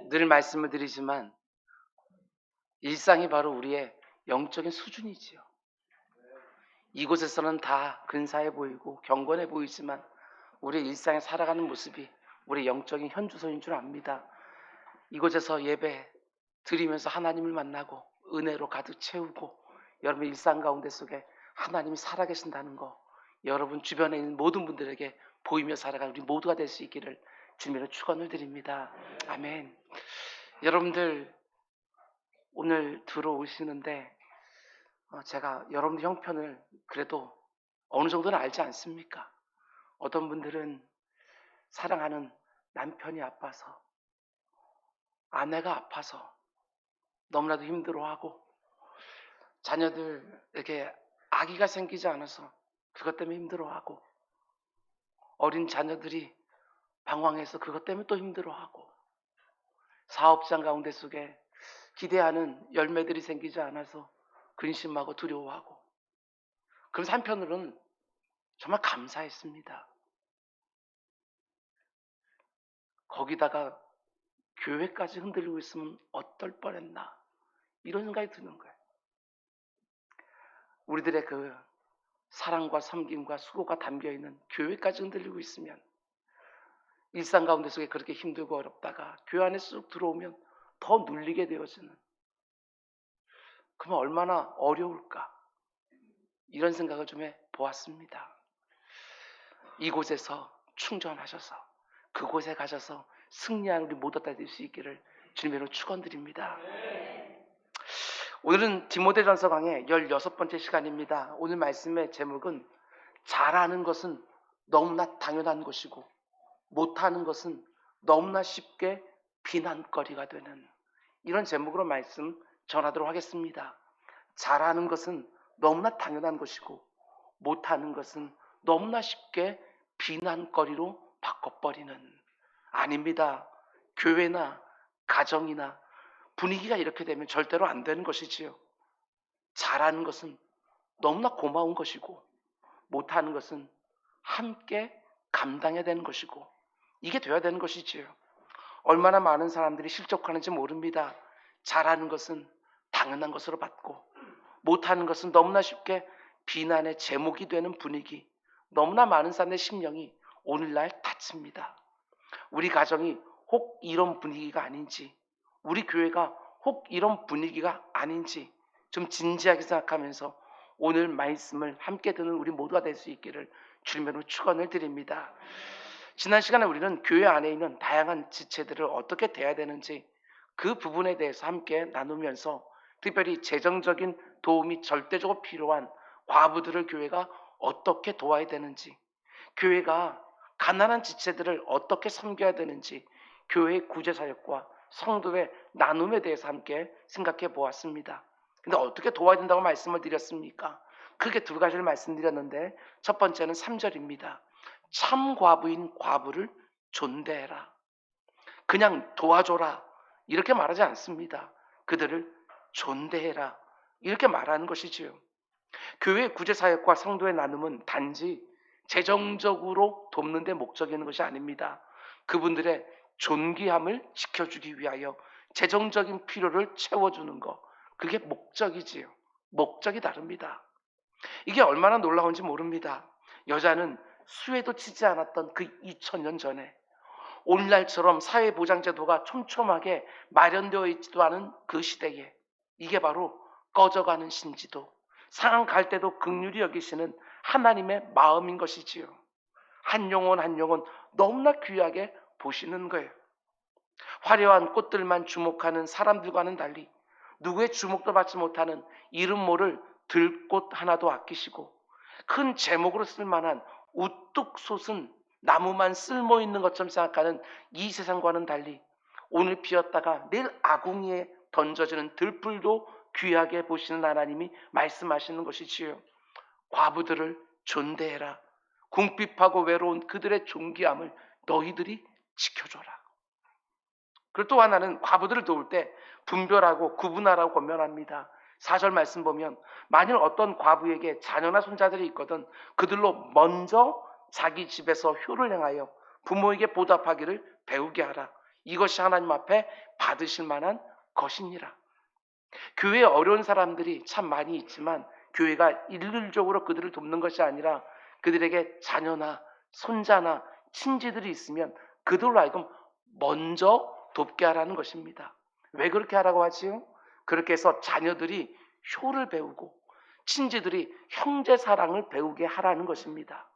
늘 말씀을 드리지만 일상이 바로 우리의 영적인 수준이지요. 이곳에서는 다 근사해 보이고 경건해 보이지만 우리의 일상에 살아가는 모습이 우리의 영적인 현주소인 줄 압니다. 이곳에서 예배 드리면서 하나님을 만나고 은혜로 가득 채우고 여러분 일상 가운데 속에 하나님이 살아계신다는 거 여러분 주변에 있는 모든 분들에게 보이며 살아가는 우리 모두가 될 수 있기를 주님으로 축원을 드립니다. 아멘. 여러분들 오늘 들어오시는데 제가 여러분들 형편을 그래도 어느 정도는 알지 않습니까? 어떤 분들은 사랑하는 남편이 아파서 아내가 아파서 너무나도 힘들어하고 자녀들에게 아기가 생기지 않아서 그것 때문에 힘들어하고 어린 자녀들이 방황해서 그것 때문에 또 힘들어하고 사업장 가운데 속에 기대하는 열매들이 생기지 않아서 근심하고 두려워하고 그래서 한편으로는 정말 감사했습니다. 거기다가 교회까지 흔들리고 있으면 어떨 뻔했나 이런 생각이 드는 거예요. 우리들의 그 사랑과 섬김과 수고가 담겨있는 교회까지 흔들리고 있으면 일상 가운데 속에 그렇게 힘들고 어렵다가 교회 안에 쑥 들어오면 더 눌리게 되어지는 그러면 얼마나 어려울까 이런 생각을 좀 해보았습니다. 이곳에서 충전하셔서 그곳에 가셔서 승리하는 우리 모두 다 될 수 있기를 주님으로 축원드립니다. 오늘은 디모데전서 강의 16번째 시간입니다. 오늘 말씀의 제목은 잘하는 것은 너무나 당연한 것이고 못하는 것은 너무나 쉽게 비난거리가 되는 이런 제목으로 말씀 전하도록 하겠습니다. 잘하는 것은 너무나 당연한 것이고 못하는 것은 너무나 쉽게 비난거리로 바꿔버리는 아닙니다. 교회나 가정이나 분위기가 이렇게 되면 절대로 안 되는 것이지요. 잘하는 것은 너무나 고마운 것이고 못하는 것은 함께 감당해야 되는 것이고 이게 돼야 되는 것이지요. 얼마나 많은 사람들이 실족하는지 모릅니다. 잘하는 것은 당연한 것으로 받고 못하는 것은 너무나 쉽게 비난의 제목이 되는 분위기 너무나 많은 사람의 심령이 오늘날 다칩니다. 우리 가정이 혹 이런 분위기가 아닌지 우리 교회가 혹 이런 분위기가 아닌지 좀 진지하게 생각하면서 오늘 말씀을 함께 듣는 우리 모두가 될 수 있기를 주님으로 축원을 드립니다. 지난 시간에 우리는 교회 안에 있는 다양한 지체들을 어떻게 대해야 되는지 그 부분에 대해서 함께 나누면서 특별히 재정적인 도움이 절대적으로 필요한 과부들을 교회가 어떻게 도와야 되는지 교회가 가난한 지체들을 어떻게 섬겨야 되는지 교회의 구제사역과 성도의 나눔에 대해서 함께 생각해 보았습니다. 근데 어떻게 도와야 된다고 말씀을 드렸습니까? 크게 두 가지를 말씀드렸는데 첫 번째는 3절입니다. 참 과부인 과부를 존대해라. 그냥 도와줘라 이렇게 말하지 않습니다. 그들을 존대해라 이렇게 말하는 것이지요. 교회의 구제사역과 성도의 나눔은 단지 재정적으로 돕는 데 목적이 있는 것이 아닙니다. 그분들의 존귀함을 지켜주기 위하여 재정적인 필요를 채워주는 것 그게 목적이지요. 목적이 다릅니다. 이게 얼마나 놀라운지 모릅니다. 여자는 수혜도 치지 않았던 그 2000년 전에 오늘날처럼 사회보장제도가 촘촘하게 마련되어 있지도 않은 그 시대에 이게 바로 꺼져가는 신지도 상한 갈 때도 긍휼히 여기시는 하나님의 마음인 것이지요. 한 영혼 한 영혼 너무나 귀하게 보시는 거예요. 화려한 꽃들만 주목하는 사람들과는 달리 누구의 주목도 받지 못하는 이름 모를 들꽃 하나도 아끼시고 큰 제목으로 쓸만한 우뚝 솟은 나무만 쓸모 있는 것처럼 생각하는 이 세상과는 달리 오늘 피었다가 내일 아궁이에 던져지는 들불도 귀하게 보시는 하나님이 말씀하시는 것이지요. 과부들을 존대해라. 궁핍하고 외로운 그들의 존귀함을 너희들이 지켜줘라. 그리고 또 하나는 과부들을 도울 때 분별하고 구분하라고 권면합니다. 4절 말씀 보면 만일 어떤 과부에게 자녀나 손자들이 있거든 그들로 먼저 자기 집에서 효를 행하여 부모에게 보답하기를 배우게 하라. 이것이 하나님 앞에 받으실 만한 것이니라. 교회에 어려운 사람들이 참 많이 있지만 교회가 일률적으로 그들을 돕는 것이 아니라 그들에게 자녀나 손자나 친지들이 있으면 그들로 하여금 먼저 돕게 하라는 것입니다. 왜 그렇게 하라고 하지요? 그렇게 해서 자녀들이 효를 배우고 친지들이 형제 사랑을 배우게 하라는 것입니다.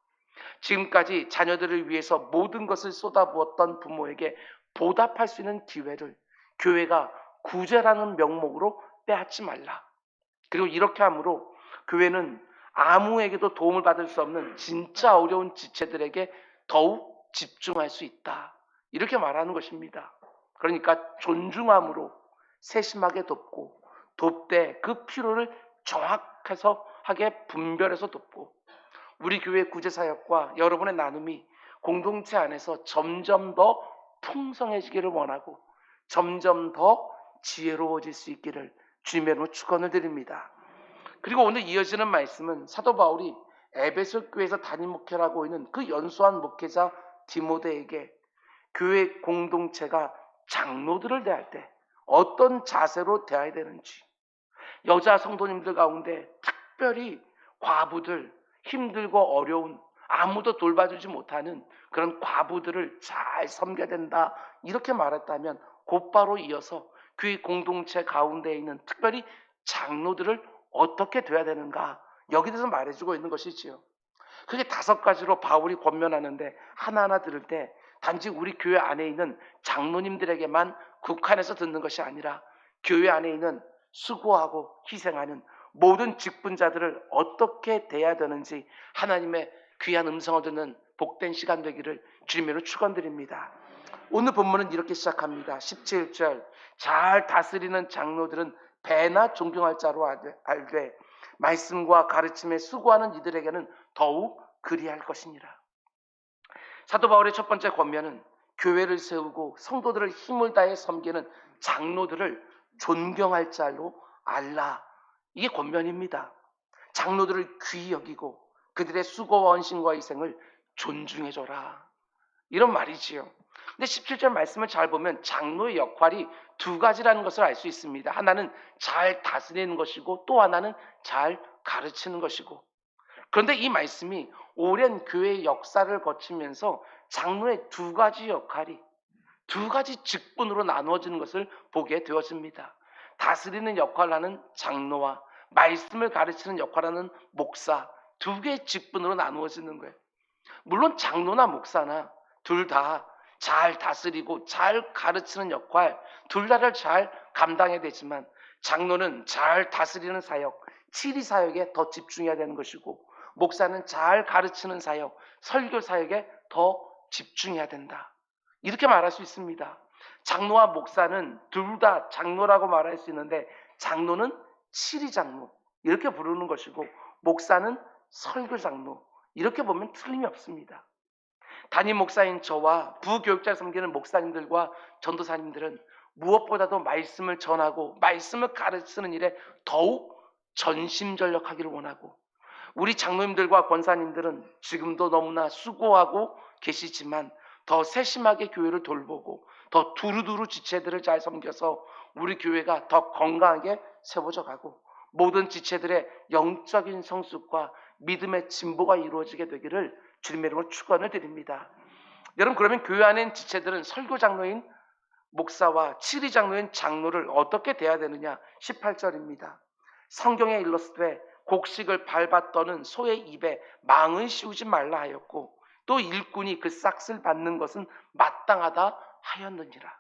지금까지 자녀들을 위해서 모든 것을 쏟아부었던 부모에게 보답할 수 있는 기회를 교회가 구제라는 명목으로 빼앗지 말라. 그리고 이렇게 함으로 교회는 아무에게도 도움을 받을 수 없는 진짜 어려운 지체들에게 더욱 집중할 수 있다. 이렇게 말하는 것입니다. 그러니까 존중함으로 세심하게 돕고 돕되 그 필요를 정확해서 하게 분별해서 돕고 우리 교회 구제사역과 여러분의 나눔이 공동체 안에서 점점 더 풍성해지기를 원하고 점점 더 지혜로워질 수 있기를 주님의 이름으로 축원을 드립니다. 그리고 오늘 이어지는 말씀은 사도 바울이 에베소 교회에서 담임 목회를 하고 있는 그 연수한 목회자 디모데에게 교회 공동체가 장로들을 대할 때 어떤 자세로 대해야 되는지, 여자 성도님들 가운데 특별히 과부들, 힘들고 어려운 아무도 돌봐주지 못하는 그런 과부들을 잘 섬겨야 된다 이렇게 말했다면 곧바로 이어서 교회 공동체 가운데 있는 특별히 장로들을 어떻게 돼야 되는가 여기 대해서 말해주고 있는 것이지요. 그게 5가지로 바울이 권면하는데 하나하나 들을 때 단지 우리 교회 안에 있는 장로님들에게만 국한해서 듣는 것이 아니라 교회 안에 있는 수고하고 희생하는 모든 직분자들을 어떻게 대해야 되는지 하나님의 귀한 음성을 듣는 복된 시간 되기를 주님으로 축원드립니다. 오늘 본문은 이렇게 시작합니다. 17절 잘 다스리는 장로들은 배나 존경할 자로 알되 말씀과 가르침에 수고하는 이들에게는 더욱 그리할 것이니라. 사도 바울의 첫 번째 권면은 교회를 세우고 성도들을 힘을 다해 섬기는 장로들을 존경할 자로 알라. 이게 권면입니다. 장로들을 귀히 여기고 그들의 수고와 헌신과 희생을 존중해줘라. 이런 말이지요. 근데 17절 말씀을 잘 보면 장로의 역할이 2가지라는 것을 알 수 있습니다. 하나는 잘 다스리는 것이고 또 하나는 잘 가르치는 것이고. 그런데 이 말씀이 오랜 교회의 역사를 거치면서 장로의 2가지 역할이 2가지 직분으로 나누어지는 것을 보게 되었습니다. 다스리는 역할을 하는 장로와 말씀을 가르치는 역할을 하는 목사 2개의 직분으로 나누어지는 거예요. 물론 장로나 목사나 둘 다 잘 다스리고 잘 가르치는 역할 둘 다를 잘 감당해야 되지만 장로는 잘 다스리는 사역, 치리 사역에 더 집중해야 되는 것이고 목사는 잘 가르치는 사역, 설교 사역에 더 집중해야 된다. 이렇게 말할 수 있습니다. 장로와 목사는 둘 다 장로라고 말할 수 있는데 장로는 치리 장로 이렇게 부르는 것이고 목사는 설교 장로 이렇게 보면 틀림이 없습니다. 담임 목사인 저와 부교육자를 섬기는 목사님들과 전도사님들은 무엇보다도 말씀을 전하고 말씀을 가르치는 일에 더욱 전심전력하기를 원하고 우리 장로님들과 권사님들은 지금도 너무나 수고하고 계시지만 더 세심하게 교회를 돌보고 더 두루두루 지체들을 잘 섬겨서 우리 교회가 더 건강하게 세워져 가고 모든 지체들의 영적인 성숙과 믿음의 진보가 이루어지게 되기를 주님의 이름으로 축원을 드립니다. 여러분 그러면 교회 안에 있는 지체들은 설교 장로인 목사와 치리 장로인 장로를 어떻게 대해야 되느냐? 18절입니다. 성경에 일렀으되 곡식을 밟아 떠는 소의 입에 망을 씌우지 말라 하였고 또 일꾼이 그 싹을 받는 것은 마땅하다 하였느니라.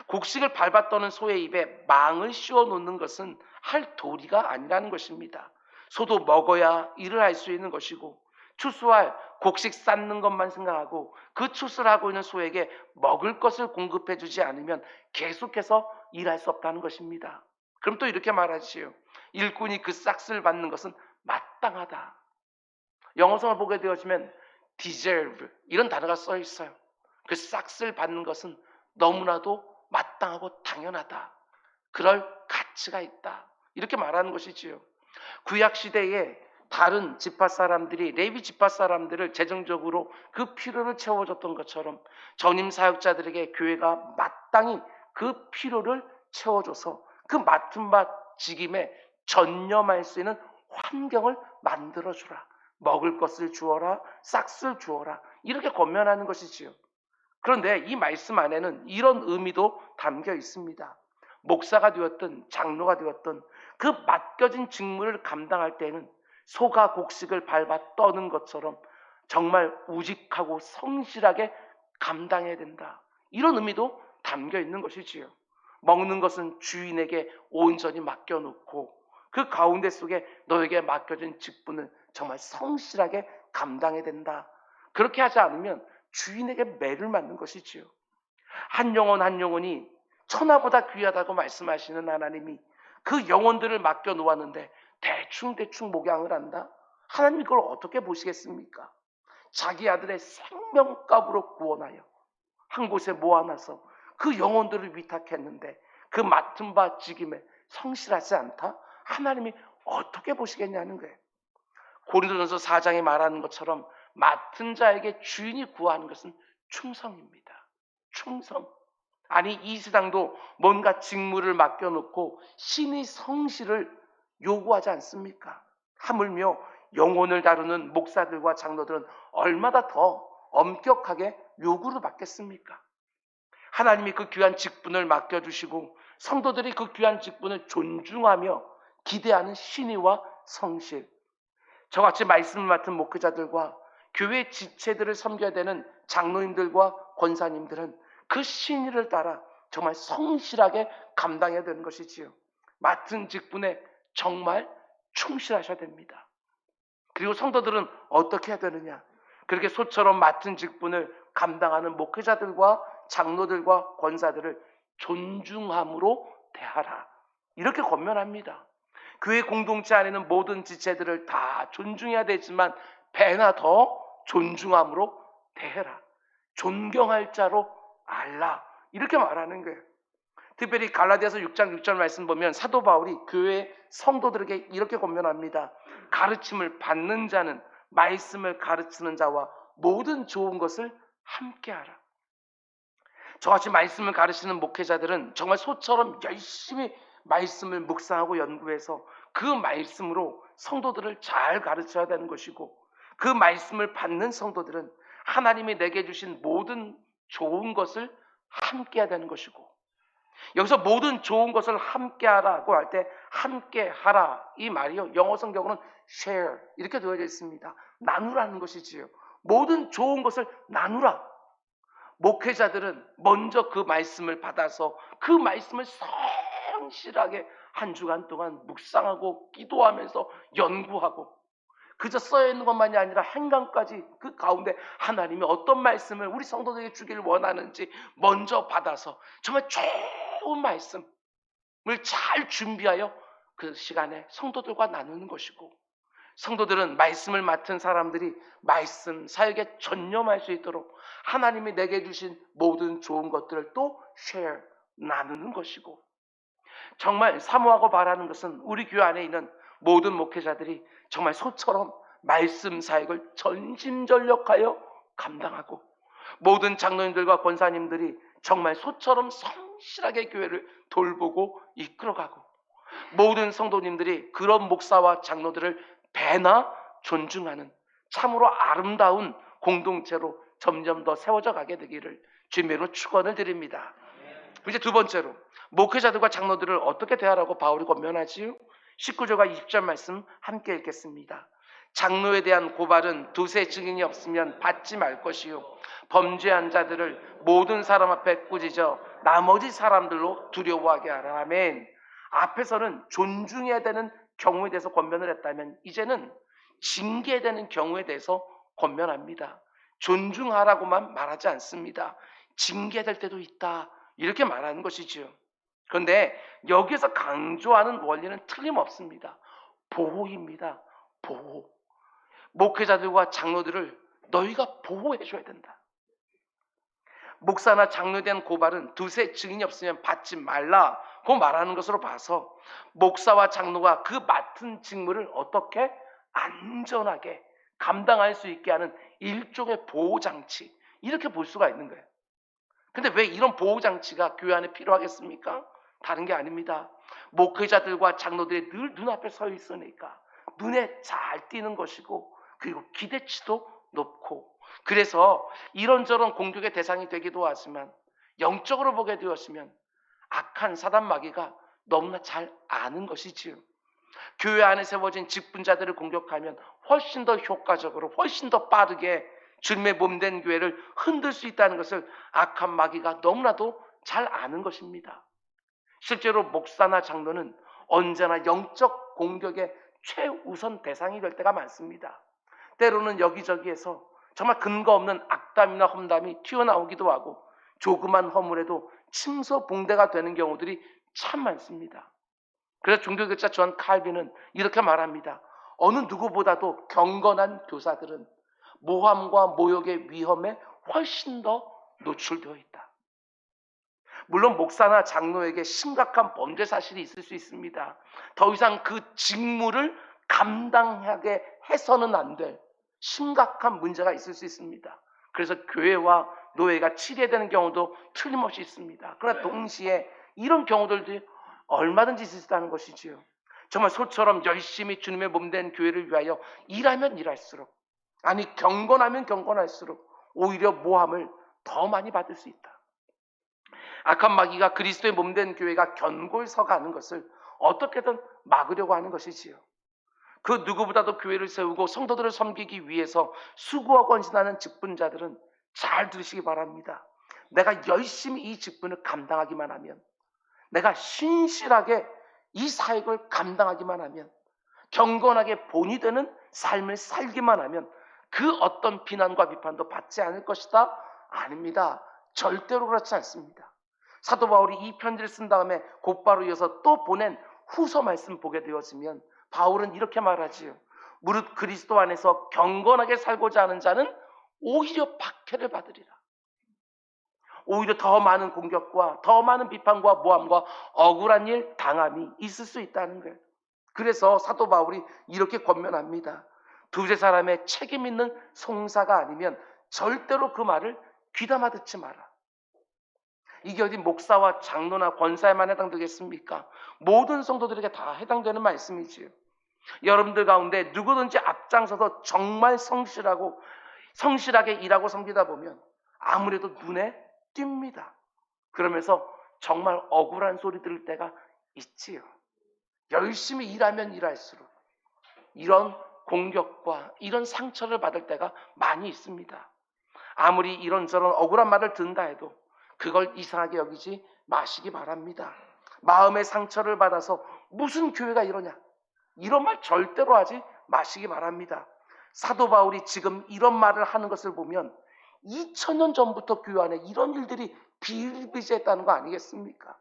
곡식을 밟아 떠는 소의 입에 망을 씌워 놓는 것은 할 도리가 아니라는 것입니다. 소도 먹어야 일을 할 수 있는 것이고 추수할 곡식 쌓는 것만 생각하고 그 추수를 하고 있는 소에게 먹을 것을 공급해 주지 않으면 계속해서 일할 수 없다는 것입니다. 그럼 또 이렇게 말하지요. 일꾼이 그 싹을 받는 것은 마땅하다. 영어성을 보게 되어지면 deserve 이런 단어가 써 있어요. 그 싹을 받는 것은 너무나도 마땅하고 당연하다. 그럴 가치가 있다. 이렇게 말하는 것이지요. 구약 시대에 다른 지파 사람들이 레위 지파 사람들을 재정적으로 그 필요를 채워줬던 것처럼 전임 사역자들에게 교회가 마땅히 그 필요를 채워줘서 그 맡은 바 직임에 전념할 수 있는 환경을 만들어주라. 먹을 것을 주어라, 싹쓸 주어라, 이렇게 권면하는 것이지요. 그런데 이 말씀 안에는 이런 의미도 담겨 있습니다. 목사가 되었든 장로가 되었든 그 맡겨진 직무를 감당할 때에는 소가 곡식을 밟아 떠는 것처럼 정말 우직하고 성실하게 감당해야 된다. 이런 의미도 담겨 있는 것이지요. 먹는 것은 주인에게 온전히 맡겨놓고 그 가운데 속에 너에게 맡겨진 직분을 정말 성실하게 감당해야 된다. 그렇게 하지 않으면 주인에게 매를 맞는 것이지요. 한 영혼 한 영혼이 천하보다 귀하다고 말씀하시는 하나님이 그 영혼들을 맡겨 놓았는데 대충 목양을 한다? 하나님이 그걸 어떻게 보시겠습니까? 자기 아들의 생명값으로 구원하여 한 곳에 모아놔서 그 영혼들을 위탁했는데 그 맡은 바 직임에 성실하지 않다? 하나님이 어떻게 보시겠냐는 거예요. 고린도전서 4장에 말하는 것처럼 맡은 자에게 주인이 구하는 것은 충성입니다. 충성. 아니 이 세상도 뭔가 직무를 맡겨놓고 신의 성실을 요구하지 않습니까? 하물며 영혼을 다루는 목사들과 장로들은 얼마나 더 엄격하게 요구를 받겠습니까? 하나님이 그 귀한 직분을 맡겨주시고 성도들이 그 귀한 직분을 존중하며 기대하는 신의와 성실, 저같이 말씀을 맡은 목회자들과 교회 지체들을 섬겨야 되는 장로님들과 권사님들은 그 신의를 따라 정말 성실하게 감당해야 되는 것이지요. 맡은 직분에 정말 충실하셔야 됩니다. 그리고 성도들은 어떻게 해야 되느냐? 그렇게 소처럼 맡은 직분을 감당하는 목회자들과 장로들과 권사들을 존중함으로 대하라. 이렇게 권면합니다. 교회 공동체 안에는 모든 지체들을 다 존중해야 되지만 배나 더 존중함으로 대해라. 존경할 자로 알라. 이렇게 말하는 거예요. 특별히 갈라디아서 6장 6절 말씀 보면 사도 바울이 교회 성도들에게 이렇게 권면합니다. 가르침을 받는 자는 말씀을 가르치는 자와 모든 좋은 것을 함께하라. 저같이 말씀을 가르치는 목회자들은 정말 소처럼 열심히 말씀을 묵상하고 연구해서 그 말씀으로 성도들을 잘 가르쳐야 되는 것이고, 그 말씀을 받는 성도들은 하나님이 내게 주신 모든 좋은 것을 함께 해야 되는 것이고, 여기서 모든 좋은 것을 함께 하라고 할 때 함께 하라 이 말이요, 영어 성경으로는 share 이렇게 되어져 있습니다. 나누라는 것이지요. 모든 좋은 것을 나누라. 목회자들은 먼저 그 말씀을 받아서 그 말씀을 성실하게 한 주간 동안 묵상하고 기도하면서 연구하고, 그저 써있는 것만이 아니라 행간까지 그 가운데 하나님이 어떤 말씀을 우리 성도들에게 주기를 원하는지 먼저 받아서 정말 좋은 말씀을 잘 준비하여 그 시간에 성도들과 나누는 것이고, 성도들은 말씀을 맡은 사람들이 말씀 사역에 전념할 수 있도록 하나님이 내게 주신 모든 좋은 것들을 또 share, 나누는 것이고, 정말 사모하고 바라는 것은 우리 교회 안에 있는 모든 목회자들이 정말 소처럼 말씀 사역을 전심전력하여 감당하고, 모든 장로님들과 권사님들이 정말 소처럼 성실하게 교회를 돌보고 이끌어가고, 모든 성도님들이 그런 목사와 장로들을 배나 존중하는 참으로 아름다운 공동체로 점점 더 세워져 가게 되기를 주님으로 축원을 드립니다. 이제 두 번째로 목회자들과 장로들을 어떻게 대하라고 바울이 권면하지요? 19절과 20절 말씀 함께 읽겠습니다. 장로에 대한 고발은 두세 증인이 없으면 받지 말 것이요, 범죄한 자들을 모든 사람 앞에 꾸짖어 나머지 사람들로 두려워하게 하라. 아멘. 앞에서는 존중해야 되는 경우에 대해서 권면을 했다면 이제는 징계해야 되는 경우에 대해서 권면합니다. 존중하라고만 말하지 않습니다. 징계될 때도 있다, 이렇게 말하는 것이지요. 그런데 여기서 강조하는 원리는 틀림없습니다. 보호입니다. 보호. 목회자들과 장로들을 너희가 보호해 줘야 된다. 목사나 장로에 대한 고발은 두세 증인이 없으면 받지 말라고 말하는 것으로 봐서 목사와 장로가 그 맡은 직무를 어떻게 안전하게 감당할 수 있게 하는 일종의 보호장치, 이렇게 볼 수가 있는 거예요. 근데 왜 이런 보호장치가 교회 안에 필요하겠습니까? 다른 게 아닙니다. 목회자들과 장로들이 늘 눈앞에 서 있으니까 눈에 잘 띄는 것이고, 그리고 기대치도 높고, 그래서 이런저런 공격의 대상이 되기도 하지만 영적으로 보게 되었으면 악한 사단 마귀가 너무나 잘 아는 것이지요. 교회 안에 세워진 직분자들을 공격하면 훨씬 더 효과적으로, 훨씬 더 빠르게 주님의 몸된 교회를 흔들 수 있다는 것을 악한 마귀가 너무나도 잘 아는 것입니다. 실제로 목사나 장로는 언제나 영적 공격의 최우선 대상이 될 때가 많습니다. 때로는 여기저기에서 정말 근거 없는 악담이나 험담이 튀어나오기도 하고, 조그만 허물에도 침소봉대가 되는 경우들이 참 많습니다. 그래서 종교교사 존 칼빈은 이렇게 말합니다. 어느 누구보다도 경건한 교사들은 모함과 모욕의 위험에 훨씬 더 노출되어 있다. 물론 목사나 장로에게 심각한 범죄 사실이 있을 수 있습니다. 더 이상 그 직무를 감당하게 해서는 안 될 심각한 문제가 있을 수 있습니다. 그래서 교회와 노예가 치료되는 경우도 틀림없이 있습니다. 그러나 동시에 이런 경우들도 얼마든지 있다는 것이지요. 정말 소처럼 열심히 주님의 몸된 교회를 위하여 일하면 일할수록, 아니 경건하면 경건할수록 오히려 모함을 더 많이 받을 수 있다. 악한 마귀가 그리스도의 몸된 교회가 견고히 서가는 것을 어떻게든 막으려고 하는 것이지요. 그 누구보다도 교회를 세우고 성도들을 섬기기 위해서 수고하고 헌신하는 직분자들은 잘 들으시기 바랍니다. 내가 열심히 이 직분을 감당하기만 하면, 내가 신실하게 이 사역을 감당하기만 하면, 경건하게 본이 되는 삶을 살기만 하면 그 어떤 비난과 비판도 받지 않을 것이다? 아닙니다. 절대로 그렇지 않습니다. 사도 바울이 이 편지를 쓴 다음에 곧바로 이어서 또 보낸 후서 말씀 보게 되어지면 바울은 이렇게 말하지요. 무릇 그리스도 안에서 경건하게 살고자 하는 자는 오히려 박해를 받으리라. 오히려 더 많은 공격과 더 많은 비판과 모함과 억울한 일 당함이 있을 수 있다는 거예요. 그래서 사도 바울이 이렇게 권면합니다. 두세 사람의 책임 있는 송사가 아니면 절대로 그 말을 귀담아 듣지 마라. 이게 어디 목사와 장로나 권사에만 해당되겠습니까? 모든 성도들에게 다 해당되는 말씀이지요. 여러분들 가운데 누구든지 앞장서서 정말 성실하게 일하고 섬기다 보면 아무래도 눈에 띕니다. 그러면서 정말 억울한 소리 들을 때가 있지요. 열심히 일하면 일할수록 이런 공격과 이런 상처를 받을 때가 많이 있습니다. 아무리 이런저런 억울한 말을 듣는다 해도 그걸 이상하게 여기지 마시기 바랍니다. 마음의 상처를 받아서 무슨 교회가 이러냐, 이런 말 절대로 하지 마시기 바랍니다. 사도 바울이 지금 이런 말을 하는 것을 보면 2000년 전부터 교회 안에 이런 일들이 비일비재했다는 거 아니겠습니까?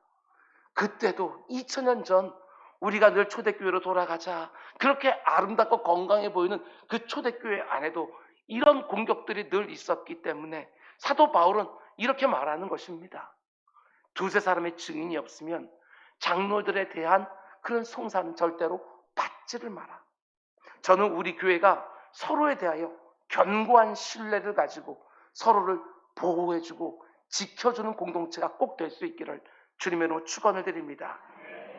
그때도 2000년 전 우리가 늘 초대교회로 돌아가자, 그렇게 아름답고 건강해 보이는 그 초대교회 안에도 이런 공격들이 늘 있었기 때문에 사도 바울은 이렇게 말하는 것입니다. 두세 사람의 증인이 없으면 장로들에 대한 그런 송사는 절대로 받지를 마라. 저는 우리 교회가 서로에 대하여 견고한 신뢰를 가지고 서로를 보호해주고 지켜주는 공동체가 꼭 될 수 있기를 주님의 이름으로 축원을 드립니다.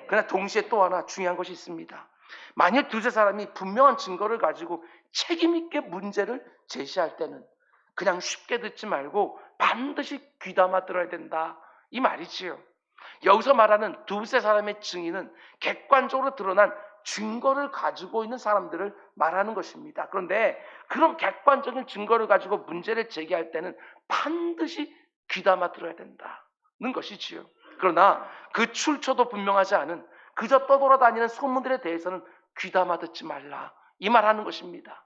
그러나 동시에 또 하나 중요한 것이 있습니다. 만일 두세 사람이 분명한 증거를 가지고 책임 있게 문제를 제시할 때는 그냥 쉽게 듣지 말고 반드시 귀담아 들어야 된다, 이 말이지요. 여기서 말하는 두세 사람의 증인은 객관적으로 드러난 증거를 가지고 있는 사람들을 말하는 것입니다. 그런데 그런 객관적인 증거를 가지고 문제를 제기할 때는 반드시 귀담아 들어야 된다는 것이지요. 그러나 그 출처도 분명하지 않은 그저 떠돌아다니는 소문들에 대해서는 귀담아 듣지 말라, 이 말하는 것입니다.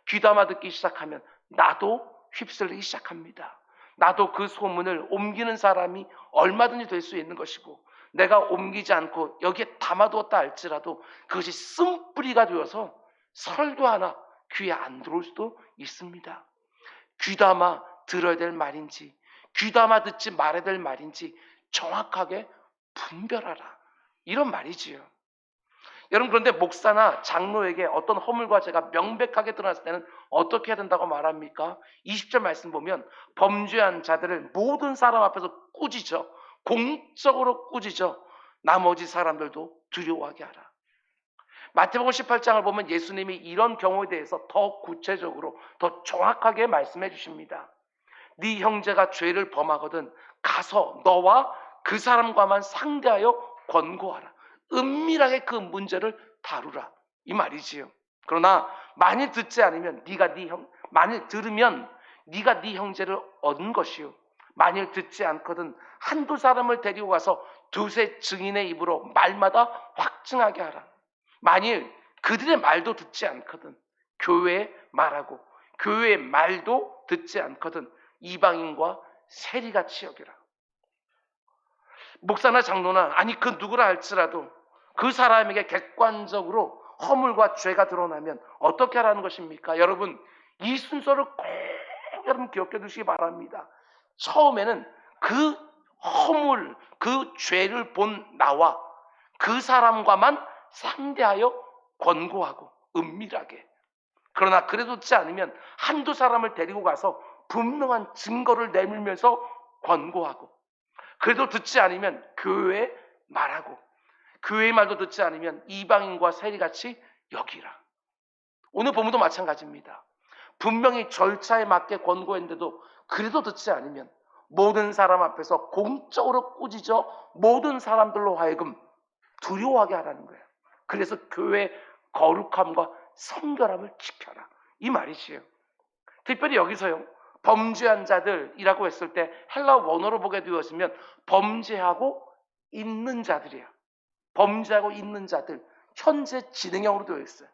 귀담아 듣기 시작하면 나도 휩쓸리기 시작합니다. 나도 그 소문을 옮기는 사람이 얼마든지 될 수 있는 것이고, 내가 옮기지 않고 여기에 담아두었다 할지라도 그것이 쓴뿌리가 되어서 설교 하나 귀에 안 들어올 수도 있습니다. 귀담아 들어야 될 말인지 귀담아 듣지 말아야 될 말인지 정확하게 분별하라, 이런 말이지요. 여러분, 그런데 목사나 장로에게 어떤 허물과 죄가 명백하게 드러났을 때는 어떻게 해야 된다고 말합니까? 20절 말씀 보면 범죄한 자들을 모든 사람 앞에서 꾸짖어, 공적으로 꾸짖어 나머지 사람들도 두려워하게 하라. 마태복음 18장을 보면 예수님이 이런 경우에 대해서 더 구체적으로 더 정확하게 말씀해 주십니다. 네 형제가 죄를 범하거든 가서 너와 그 사람과만 상대하여 권고하라. 은밀하게 그 문제를 다루라, 이 말이지요. 그러나 만일 듣지 않으면 만일 들으면 네가 네 형제를 얻은 것이요, 만일 듣지 않거든 한두 사람을 데리고 가서 두세 증인의 입으로 말마다 확증하게 하라. 만일 그들의 말도 듣지 않거든 교회에 말하고, 교회의 말도 듣지 않거든 이방인과 세리같이 여기라. 목사나 장로나 아니 그 누구라 할지라도 그 사람에게 객관적으로 허물과 죄가 드러나면 어떻게 하라는 것입니까? 여러분, 이 순서를 꼭 여러분 기억해 두시기 바랍니다. 처음에는 그 허물, 그 죄를 본 나와 그 사람과만 상대하여 권고하고 은밀하게. 그러나 그래도 듣지 않으면 한두 사람을 데리고 가서 분명한 증거를 내밀면서 권고하고, 그래도 듣지 않으면 교회에 말하고, 교회의 말도 듣지 않으면 이방인과 세리같이 여기라. 오늘 본문도 마찬가지입니다. 분명히 절차에 맞게 권고했는데도 그래도 듣지 않으면 모든 사람 앞에서 공적으로 꾸짖어 모든 사람들로 하여금 두려워하게 하라는 거예요. 그래서 교회의 거룩함과 성결함을 지켜라, 이 말이지요. 특별히 여기서요, 범죄한 자들이라고 했을 때 헬라 원어로 보게 되었으면 범죄하고 있는 자들이야. 범죄하고 있는 자들, 현재 진행형으로 되어 있어요.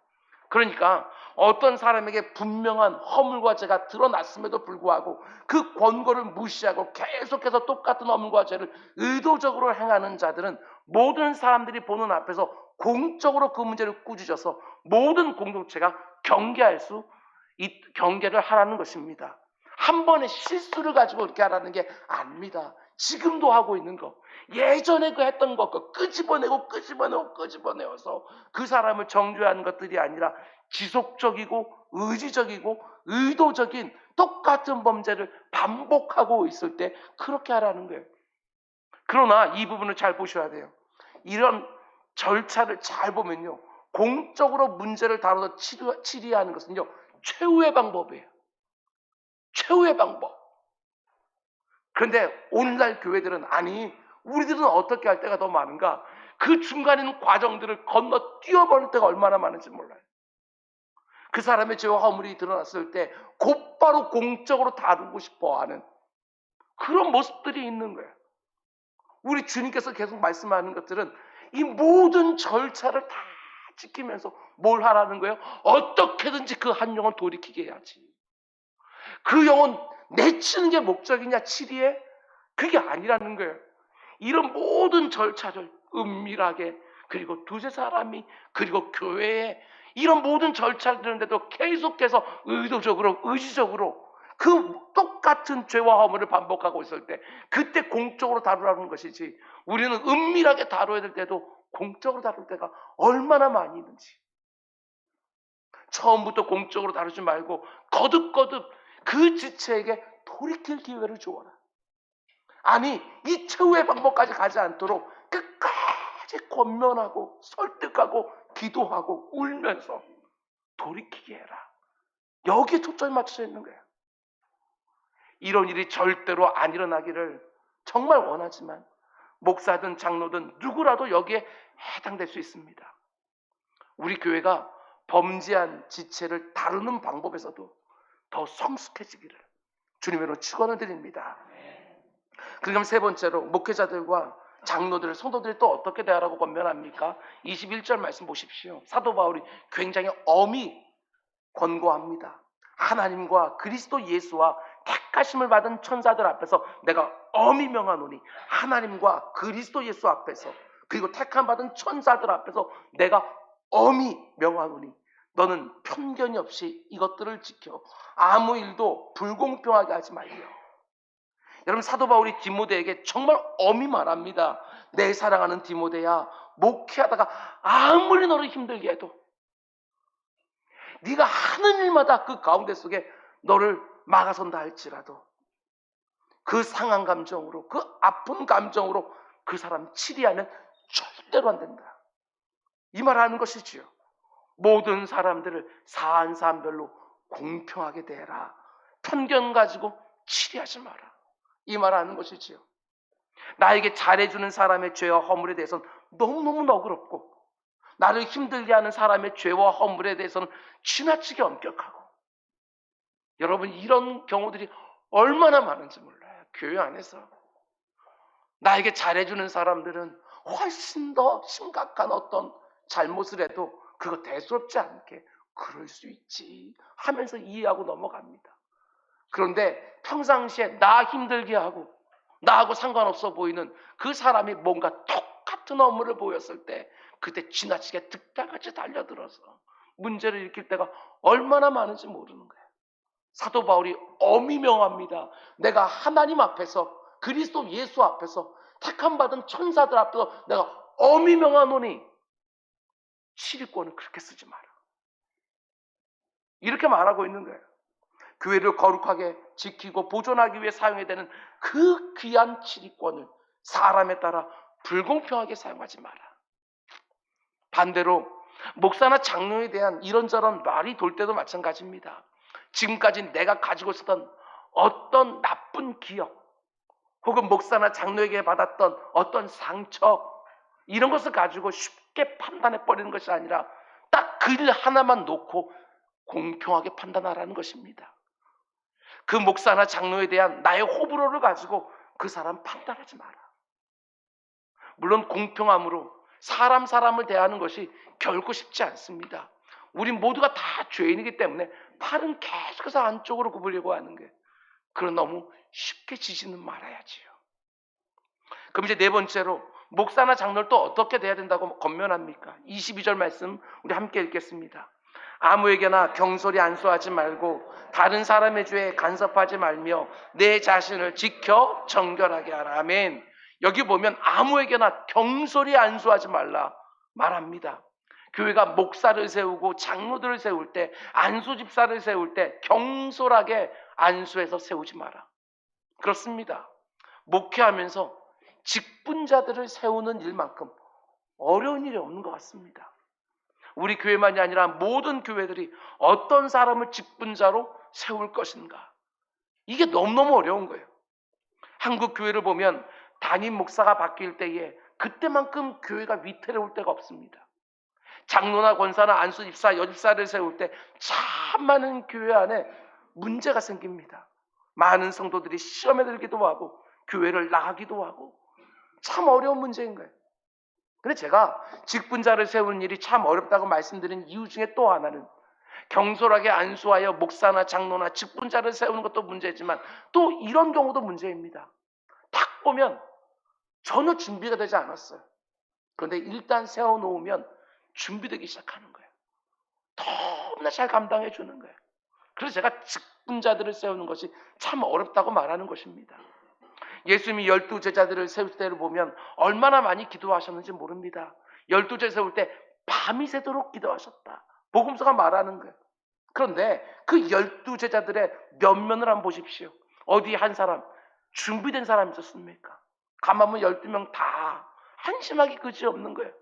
그러니까 어떤 사람에게 분명한 허물과 죄가 드러났음에도 불구하고 그 권고를 무시하고 계속해서 똑같은 허물과 죄를 의도적으로 행하는 자들은 모든 사람들이 보는 앞에서 공적으로 그 문제를 꾸짖어서 모든 공동체가 경계를 하라는 것입니다. 한 번의 실수를 가지고 이렇게 하라는 게 아닙니다. 지금도 하고 있는 거, 예전에 그 했던 거 끄집어내어서 그 사람을 정죄하는 것들이 아니라 지속적이고 의지적이고 의도적인 똑같은 범죄를 반복하고 있을 때 그렇게 하라는 거예요. 그러나 이 부분을 잘 보셔야 돼요. 이런 절차를 잘 보면요, 공적으로 문제를 다뤄서 치리하는 것은요, 최후의 방법이에요. 최후의 방법. 그런데 오늘날 교회들은 우리들은 어떻게 할 때가 더 많은가? 그 중간에 있는 과정들을 건너 뛰어버릴 때가 얼마나 많은지 몰라요. 그 사람의 죄와 허물이 드러났을 때 곧바로 공적으로 다루고 싶어하는 그런 모습들이 있는 거예요. 우리 주님께서 계속 말씀하는 것들은 이 모든 절차를 다 지키면서 뭘 하라는 거예요? 어떻게든지 그 한 영혼 돌이키게 해야지. 그 영혼 내치는 게 목적이냐, 치리에? 그게 아니라는 거예요. 이런 모든 절차를 은밀하게, 그리고 두세 사람이, 그리고 교회에 이런 모든 절차를 드는데도 계속해서 의도적으로, 의지적으로 그 똑같은 죄와 허물을 반복하고 있을 때 그때 공적으로 다루라는 것이지, 우리는 은밀하게 다뤄야 될 때도 공적으로 다룰 때가 얼마나 많이 있는지. 처음부터 공적으로 다루지 말고 거듭거듭 그 지체에게 돌이킬 기회를 주어라. 이 최후의 방법까지 가지 않도록 끝까지 권면하고 설득하고 기도하고 울면서 돌이키게 해라. 여기에 초점이 맞춰져 있는 거예요. 이런 일이 절대로 안 일어나기를 정말 원하지만 목사든 장로든 누구라도 여기에 해당될 수 있습니다. 우리 교회가 범죄한 지체를 다루는 방법에서도 더 성숙해지기를 주님으로 축원을 드립니다. 그럼 세 번째로 목회자들과 장로들, 성도들이 또 어떻게 대하라고 권면합니까? 21절 말씀 보십시오. 사도 바울이 굉장히 엄히 권고합니다. 하나님과 그리스도 예수와 택하심을 받은 천사들 앞에서 내가 엄히 명하노니, 하나님과 그리스도 예수 앞에서, 그리고 택함 받은 천사들 앞에서 내가 엄히 명하노니 너는 편견이 없이 이것들을 지켜 아무 일도 불공평하게 하지 말며. 여러분, 사도 바울이 디모데에게 정말 엄히 말합니다. 내 사랑하는 디모데야, 목회하다가 아무리 너를 힘들게 해도 네가 하는 일마다 그 가운데 속에 너를 막아선다 할지라도 그 상한 감정으로, 그 아픈 감정으로 그 사람 치리하면 절대로 안 된다. 이 말 하는 것이지요. 모든 사람들을 사안사안별로 공평하게 대해라. 편견 가지고 치리하지 마라. 이 말 하는 것이지요. 나에게 잘해주는 사람의 죄와 허물에 대해서는 너무너무 너그럽고, 나를 힘들게 하는 사람의 죄와 허물에 대해서는 지나치게 엄격하고, 여러분 이런 경우들이 얼마나 많은지 몰라요. 교회 안에서 나에게 잘해주는 사람들은 훨씬 더 심각한 어떤 잘못을 해도 그거 대수롭지 않게 그럴 수 있지 하면서 이해하고 넘어갑니다. 그런데 평상시에 나 힘들게 하고 나하고 상관없어 보이는 그 사람이 뭔가 똑같은 업무를 보였을 때 그때 지나치게 득달같이 달려들어서 문제를 일으킬 때가 얼마나 많은지 모르는 거예요. 사도 바울이 엄히 명합니다. 내가 하나님 앞에서, 그리스도 예수 앞에서, 택함받은 천사들 앞에서 내가 엄히 명하노니 치리권을 그렇게 쓰지 마라. 이렇게 말하고 있는 거예요. 교회를 거룩하게 지키고 보존하기 위해 사용해야 되는 그 귀한 치리권을 사람에 따라 불공평하게 사용하지 마라. 반대로 목사나 장로에 대한 이런저런 말이 돌 때도 마찬가지입니다. 지금까지 내가 가지고 있었던 어떤 나쁜 기억, 혹은 목사나 장로에게 받았던 어떤 상처, 이런 것을 가지고 쉽게 판단해버리는 것이 아니라 딱 그 일 하나만 놓고 공평하게 판단하라는 것입니다. 그 목사나 장로에 대한 나의 호불호를 가지고 그 사람 판단하지 마라. 물론 공평함으로 사람을 대하는 것이 결코 쉽지 않습니다. 우린 모두가 다 죄인이기 때문에 팔은 계속해서 안쪽으로 굽으려고 하는 게, 그런 너무 쉽게 지지는 말아야지요. 그럼 이제 네 번째로 목사나 장로를 또 어떻게 대해야 된다고 권면합니까? 22절 말씀 우리 함께 읽겠습니다. 아무에게나 경솔히 안수하지 말고 다른 사람의 죄에 간섭하지 말며 내 자신을 지켜 정결하게 하라. 아멘. 여기 보면 아무에게나 경솔히 안수하지 말라 말합니다. 교회가 목사를 세우고 장로들을 세울 때, 안수집사를 세울 때 경솔하게 안수해서 세우지 마라. 그렇습니다. 목회하면서 직분자들을 세우는 일만큼 어려운 일이 없는 것 같습니다. 우리 교회만이 아니라 모든 교회들이 어떤 사람을 직분자로 세울 것인가, 이게 너무너무 어려운 거예요. 한국 교회를 보면 담임 목사가 바뀔 때에 그때만큼 교회가 위태로울 때가 없습니다. 장로나 권사나 안수집사, 여집사를 세울 때 참 많은 교회 안에 문제가 생깁니다. 많은 성도들이 시험에 들기도 하고 교회를 나가기도 하고 참 어려운 문제인 거예요. 근데 제가 직분자를 세우는 일이 참 어렵다고 말씀드린 이유 중에 또 하나는, 경솔하게 안수하여 목사나 장로나 직분자를 세우는 것도 문제지만 또 이런 경우도 문제입니다. 딱 보면 전혀 준비가 되지 않았어요. 그런데 일단 세워놓으면 준비되기 시작하는 거예요. 너무나 잘 감당해 주는 거예요. 그래서 제가 직분자들을 세우는 것이 참 어렵다고 말하는 것입니다. 예수님이 12제자들을 세울 때를 보면 얼마나 많이 기도하셨는지 모릅니다. 12제자 세울 때 밤이 새도록 기도하셨다, 복음서가 말하는 거예요. 그런데 그 12제자들의 면면을 한번 보십시오. 어디 한 사람 준비된 사람이 있었습니까? 가만보면 12명 다 한심하기 그지없는 거예요.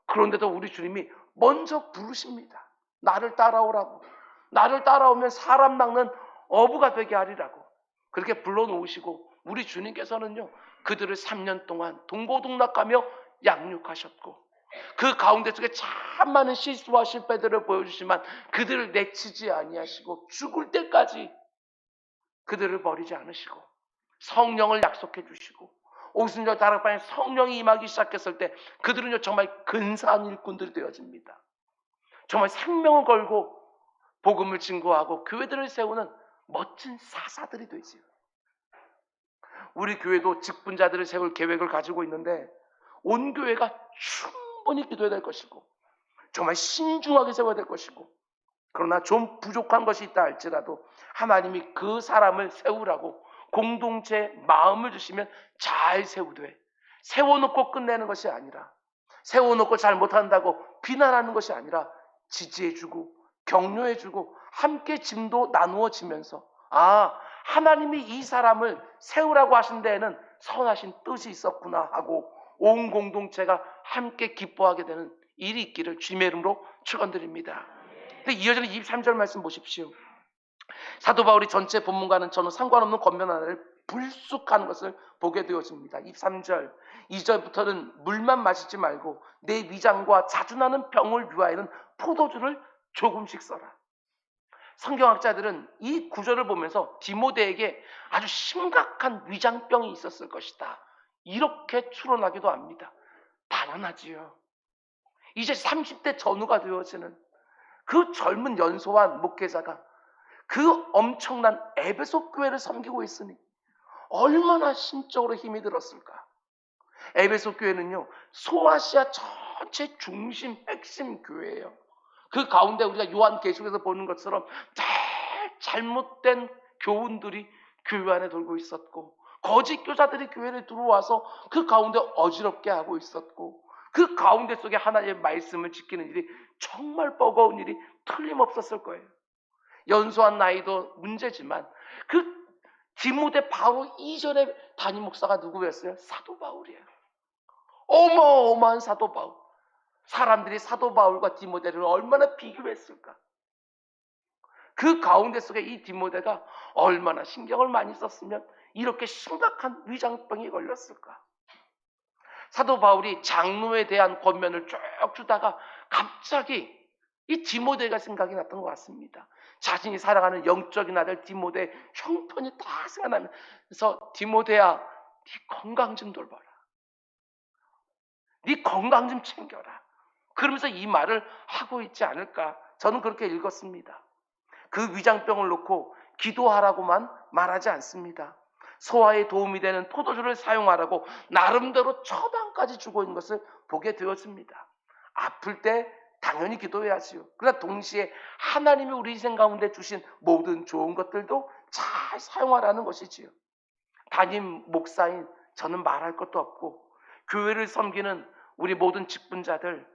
그런데도 우리 주님이 먼저 부르십니다. 나를 따라오라고. 나를 따라오면 사람 낚는 어부가 되게 하리라고. 그렇게 불러놓으시고 우리 주님께서는요, 그들을 3년 동안 동고동락하며 양육하셨고, 그 가운데 속에 참 많은 실수와 실패들을 보여주시지만 그들을 내치지 아니하시고 죽을 때까지 그들을 버리지 않으시고 성령을 약속해 주시고, 오순절 다락방에 성령이 임하기 시작했을 때 그들은요 정말 근사한 일꾼들이 되어집니다. 정말 생명을 걸고 복음을 증거하고 교회들을 세우는 멋진 사사들이 되지요. 우리 교회도 직분자들을 세울 계획을 가지고 있는데 온 교회가 충분히 기도해야 될 것이고 정말 신중하게 세워야 될 것이고, 그러나 좀 부족한 것이 있다 할지라도 하나님이 그 사람을 세우라고 공동체 마음을 주시면 잘 세우되, 세워놓고 끝내는 것이 아니라 세워놓고 잘 못한다고 비난하는 것이 아니라 지지해주고 격려해주고 함께 짐도 나누어지면서 하나님이 이 사람을 세우라고 하신 데에는 선하신 뜻이 있었구나 하고 온 공동체가 함께 기뻐하게 되는 일이 있기를 주님의 이름으로 축원드립니다. 근데 이어지는 23절 말씀 보십시오. 사도 바울이 전체 본문과는 전혀 상관없는 권면 하나를 불쑥하는 것을 보게 되어집니다. 23절 2절부터는 물만 마시지 말고 내 위장과 자주 나는 병을 위하여는 포도주를 조금씩 써라. 성경학자들은 이 구절을 보면서 디모데에게 아주 심각한 위장병이 있었을 것이다, 이렇게 추론하기도 합니다. 당연하지요. 이제 30대 전후가 되어지는 그 젊은 연소한 목회자가 그 엄청난 에베소 교회를 섬기고 있으니 얼마나 신적으로 힘이 들었을까. 에베소 교회는요, 소아시아 전체 중심 핵심 교회예요. 그 가운데 우리가 요한계시록에서 보는 것처럼 잘못된 교훈들이 교회 안에 돌고 있었고, 거짓 교사들이 교회를 들어와서 그 가운데 어지럽게 하고 있었고, 그 가운데 속에 하나님의 말씀을 지키는 일이 정말 버거운 일이 틀림없었을 거예요. 연소한 나이도 문제지만 그 디모데 바로 이전에 담임 목사가 누구였어요? 사도 바울이에요. 어마어마한 사도 바울. 사람들이 사도 바울과 디모데를 얼마나 비교했을까. 그 가운데 속에 이 디모데가 얼마나 신경을 많이 썼으면 이렇게 심각한 위장병이 걸렸을까. 사도 바울이 장로에 대한 권면을 쭉 주다가 갑자기 이 디모데가 생각이 났던 것 같습니다. 자신이 사랑하는 영적인 아들 디모데 형편이 다 생각나면서, 디모데야, 네 건강 좀 돌봐라. 네 건강 좀 챙겨라. 그러면서 이 말을 하고 있지 않을까, 저는 그렇게 읽었습니다. 그 위장병을 놓고 기도하라고만 말하지 않습니다. 소화에 도움이 되는 포도주를 사용하라고 나름대로 처방까지 주고 있는 것을 보게 되었습니다. 아플 때 당연히 기도해야지요. 그러나 동시에 하나님이 우리 인생 가운데 주신 모든 좋은 것들도 잘 사용하라는 것이지요. 담임 목사인 저는 말할 것도 없고, 교회를 섬기는 우리 모든 직분자들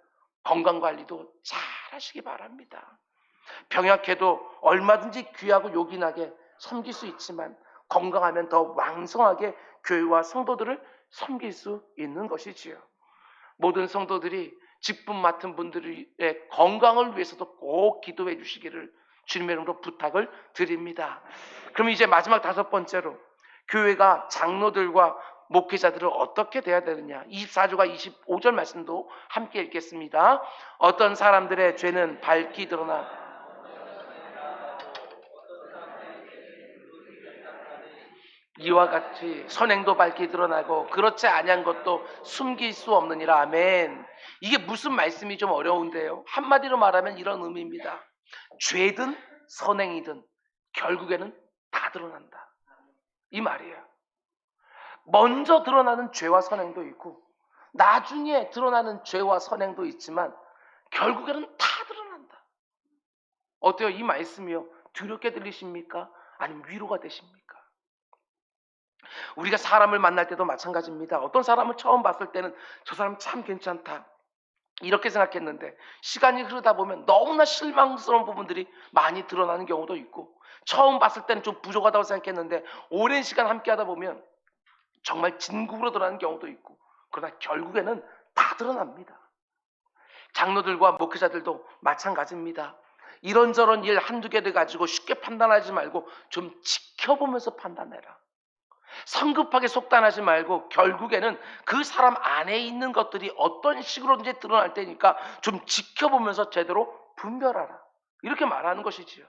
건강관리도 잘 하시기 바랍니다. 병약해도 얼마든지 귀하고 요긴하게 섬길 수 있지만 건강하면 더 왕성하게 교회와 성도들을 섬길 수 있는 것이지요. 모든 성도들이 직분 맡은 분들의 건강을 위해서도 꼭 기도해 주시기를 주님의 이름으로 부탁을 드립니다. 그럼 이제 마지막 5번째로, 교회가 장로들과 목회자들을 어떻게 돼야 되느냐. 24절과 25절 말씀도 함께 읽겠습니다. 어떤 사람들의 죄는 밝히 드러나 이와 같이 선행도 밝히 드러나고 그렇지 아니한 것도 숨길 수 없느니라. 아멘. 이게 무슨 말씀이 좀 어려운데요. 한마디로 말하면 이런 의미입니다. 죄든 선행이든 결국에는 다 드러난다, 이 말이에요. 먼저 드러나는 죄와 선행도 있고 나중에 드러나는 죄와 선행도 있지만 결국에는 다 드러난다. 어때요? 이 말씀이요, 두렵게 들리십니까? 아니면 위로가 되십니까? 우리가 사람을 만날 때도 마찬가지입니다. 어떤 사람을 처음 봤을 때는 저 사람 참 괜찮다, 이렇게 생각했는데 시간이 흐르다 보면 너무나 실망스러운 부분들이 많이 드러나는 경우도 있고, 처음 봤을 때는 좀 부족하다고 생각했는데 오랜 시간 함께 하다 보면 정말 진국으로 드러나는 경우도 있고, 그러나 결국에는 다 드러납니다. 장로들과 목회자들도 마찬가지입니다. 이런저런 일 한두 개를 가지고 쉽게 판단하지 말고 좀 지켜보면서 판단해라. 성급하게 속단하지 말고 결국에는 그 사람 안에 있는 것들이 어떤 식으로든지 드러날 테니까 좀 지켜보면서 제대로 분별하라, 이렇게 말하는 것이지요.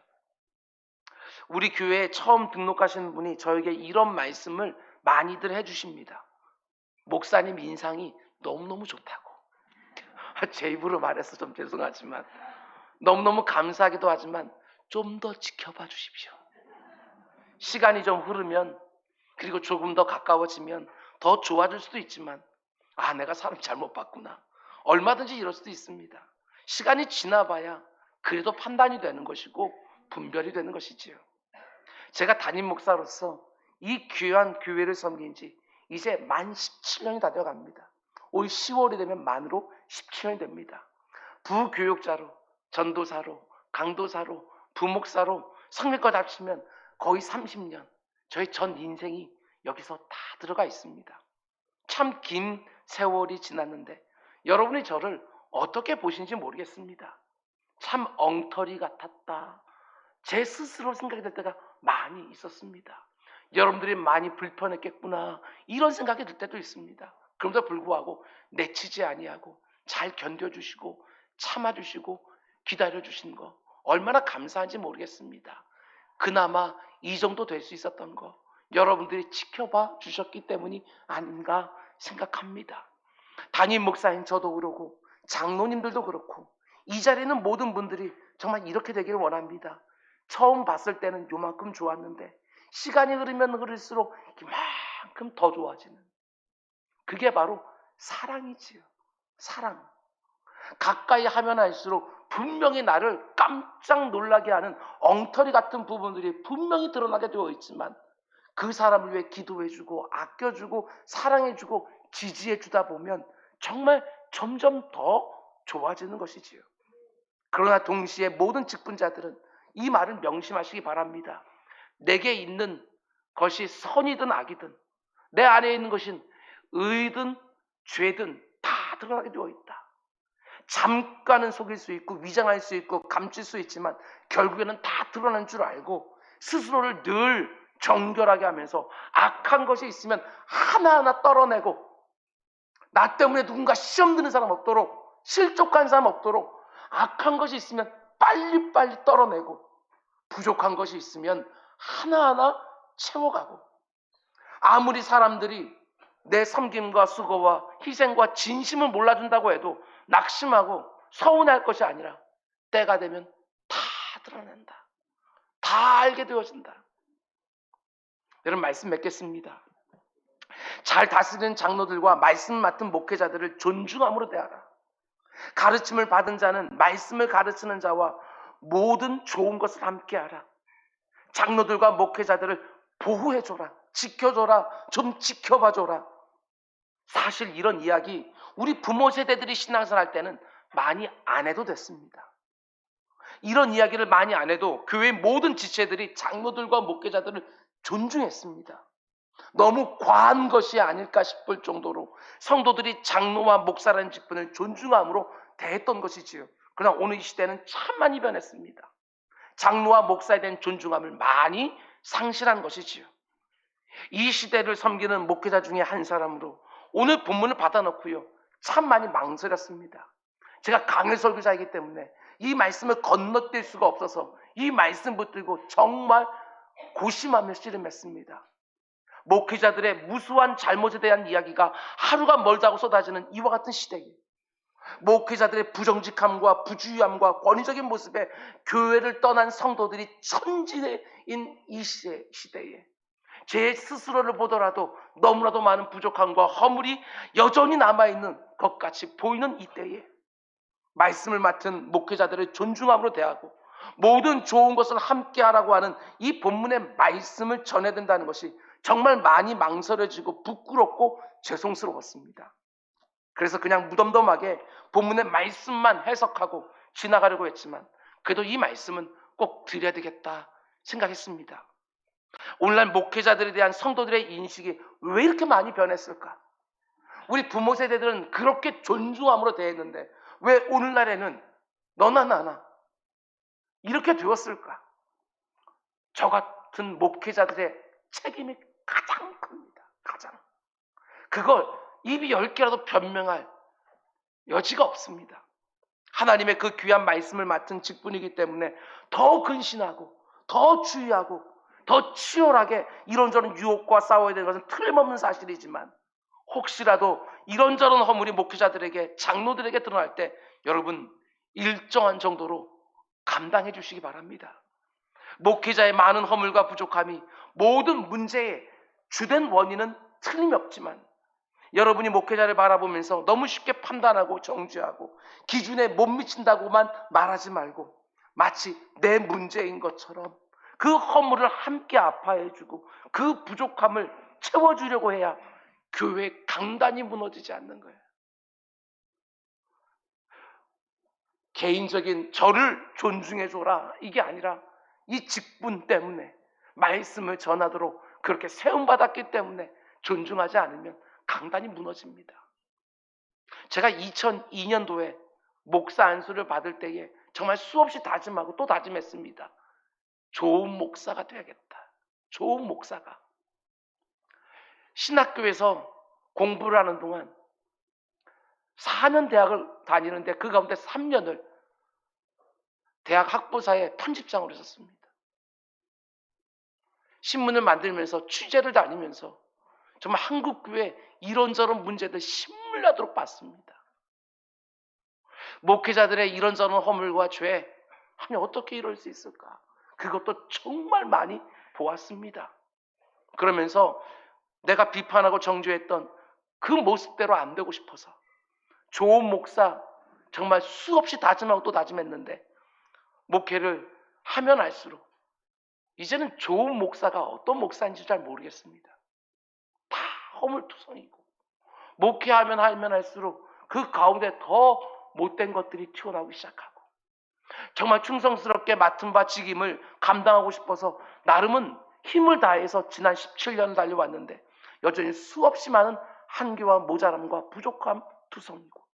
우리 교회에 처음 등록하신 분이 저에게 이런 말씀을 많이들 해주십니다. 목사님 인상이 너무너무 좋다고. 제 입으로 말해서 좀 죄송하지만 너무너무 감사하기도 하지만 좀 더 지켜봐 주십시오. 시간이 좀 흐르면, 그리고 조금 더 가까워지면 더 좋아질 수도 있지만 내가 사람 잘못 봤구나, 얼마든지 이럴 수도 있습니다. 시간이 지나봐야 그래도 판단이 되는 것이고 분별이 되는 것이지요. 제가 담임 목사로서 이 귀한 교회를 섬긴 지 이제 만 17년이 다 되어갑니다. 올 10월이 되면 만으로 17년이 됩니다. 부교육자로, 전도사로, 강도사로, 부목사로 성역과 합치면 거의 30년. 저희 전 인생이 여기서 다 들어가 있습니다. 참 긴 세월이 지났는데 여러분이 저를 어떻게 보시는지 모르겠습니다. 참 엉터리 같았다. 제 스스로 생각이 들 때가 많이 있었습니다. 여러분들이 많이 불편했겠구나 이런 생각이 들 때도 있습니다. 그럼에도 불구하고 내치지 아니하고 잘 견뎌주시고 참아주시고 기다려주신 거 얼마나 감사한지 모르겠습니다. 그나마 이 정도 될 수 있었던 거 여러분들이 지켜봐 주셨기 때문이 아닌가 생각합니다. 담임 목사인 저도 그렇고 장로님들도 그렇고 이 자리는 모든 분들이 정말 이렇게 되기를 원합니다. 처음 봤을 때는 요만큼 좋았는데 시간이 흐르면 흐를수록 이만큼 더 좋아지는 그게 바로 사랑이지요. 사랑. 가까이 하면 할수록 분명히 나를 깜짝 놀라게 하는 엉터리 같은 부분들이 분명히 드러나게 되어 있지만 그 사람을 위해 기도해주고 아껴주고 사랑해주고 지지해주다 보면 정말 점점 더 좋아지는 것이지요. 그러나 동시에 모든 직분자들은 이 말을 명심하시기 바랍니다. 내게 있는 것이 선이든 악이든 내 안에 있는 것이 의든 죄든 다 드러나게 되어 있다. 잠깐은 속일 수 있고 위장할 수 있고 감출 수 있지만 결국에는 다 드러난 줄 알고 스스로를 늘 정결하게 하면서 악한 것이 있으면 하나하나 떨어내고 나 때문에 누군가 시험 드는 사람 없도록 실족한 사람 없도록 악한 것이 있으면 빨리빨리 떨어내고 부족한 것이 있으면 하나하나 채워가고 아무리 사람들이 내 섬김과 수고와 희생과 진심을 몰라준다고 해도 낙심하고 서운할 것이 아니라 때가 되면 다 드러난다. 다 알게 되어진다. 여러분 말씀 맺겠습니다. 잘 다스리는 장로들과 말씀 맡은 목회자들을 존중함으로 대하라. 가르침을 받은 자는 말씀을 가르치는 자와 모든 좋은 것을 함께하라. 장로들과 목회자들을 보호해줘라. 지켜줘라. 좀 지켜봐줘라. 사실 이런 이야기 우리 부모 세대들이 신앙생활 할 때는 많이 안 해도 됐습니다. 이런 이야기를 많이 안 해도 교회의 모든 지체들이 장로들과 목회자들을 존중했습니다. 너무 과한 것이 아닐까 싶을 정도로 성도들이 장로와 목사라는 직분을 존중함으로 대했던 것이지요. 그러나 오늘 이 시대는 참 많이 변했습니다. 장로와 목사에 대한 존중함을 많이 상실한 것이지요. 이 시대를 섬기는 목회자 중에 한 사람으로 오늘 본문을 받아놓고요. 참 많이 망설였습니다. 제가 강일 설교자이기 때문에 이 말씀을 건너뛸 수가 없어서 이 말씀 붙들고 정말 고심하며 씨름했습니다. 목회자들의 무수한 잘못에 대한 이야기가 하루가 멀다고 쏟아지는 이와 같은 시대에 목회자들의 부정직함과 부주의함과 권위적인 모습에 교회를 떠난 성도들이 천지인 이 시대에 제 스스로를 보더라도 너무나도 많은 부족함과 허물이 여전히 남아있는 것 같이 보이는 이때에 말씀을 맡은 목회자들을 존중함으로 대하고 모든 좋은 것을 함께하라고 하는 이 본문의 말씀을 전해야 된다는 것이 정말 많이 망설여지고 부끄럽고 죄송스러웠습니다. 그래서 그냥 무덤덤하게 본문의 말씀만 해석하고 지나가려고 했지만 그래도 이 말씀은 꼭 드려야 되겠다 생각했습니다. 오늘날 목회자들에 대한 성도들의 인식이 왜 이렇게 많이 변했을까? 우리 부모 세대들은 그렇게 존중함으로 대했는데 왜 오늘날에는 너나 나나 이렇게 되었을까? 저 같은 목회자들의 책임이 가장 큽니다. 가장. 그걸 입이 10개라도 변명할 여지가 없습니다. 하나님의 그 귀한 말씀을 맡은 직분이기 때문에 더 근신하고 더 주의하고 더 치열하게 이런저런 유혹과 싸워야 되는 것은 틀림없는 사실이지만 혹시라도 이런저런 허물이 목회자들에게 장로들에게 드러날 때 여러분 일정한 정도로 감당해 주시기 바랍니다. 목회자의 많은 허물과 부족함이 모든 문제의 주된 원인은 틀림이 없지만 여러분이 목회자를 바라보면서 너무 쉽게 판단하고 정죄하고 기준에 못 미친다고만 말하지 말고 마치 내 문제인 것처럼 그 허물을 함께 아파해주고 그 부족함을 채워주려고 해야 교회의 강단이 무너지지 않는 거예요. 개인적인 저를 존중해줘라 이게 아니라 이 직분 때문에 말씀을 전하도록 그렇게 세움받았기 때문에 존중하지 않으면 강단이 무너집니다. 제가 2002년도에 목사 안수를 받을 때에 정말 수없이 다짐하고 또 다짐했습니다. 좋은 목사가 돼야겠다. 좋은 목사가. 신학교에서 공부를 하는 동안 4년 대학을 다니는데 그 가운데 3년을 대학 학부사의 편집장으로 했었습니다. 신문을 만들면서 취재를 다니면서 정말 한국교회 이런저런 문제들 신물나도록 봤습니다. 목회자들의 이런저런 허물과 죄 하면 어떻게 이럴 수 있을까? 그것도 정말 많이 보았습니다. 그러면서 내가 비판하고 정죄했던 그 모습대로 안 되고 싶어서 좋은 목사 정말 수없이 다짐하고 또 다짐했는데 목회를 하면 할수록 이제는 좋은 목사가 어떤 목사인지 잘 모르겠습니다. 다 허물투성이고 목회하면 하면 할수록 그 가운데 더 못된 것들이 튀어나오기 시작하고 정말 충성스럽게 맡은 바 직임을 감당하고 싶어서 나름은 힘을 다해서 지난 17년 달려왔는데 여전히 수없이 많은 한계와 모자람과 부족함 투성이고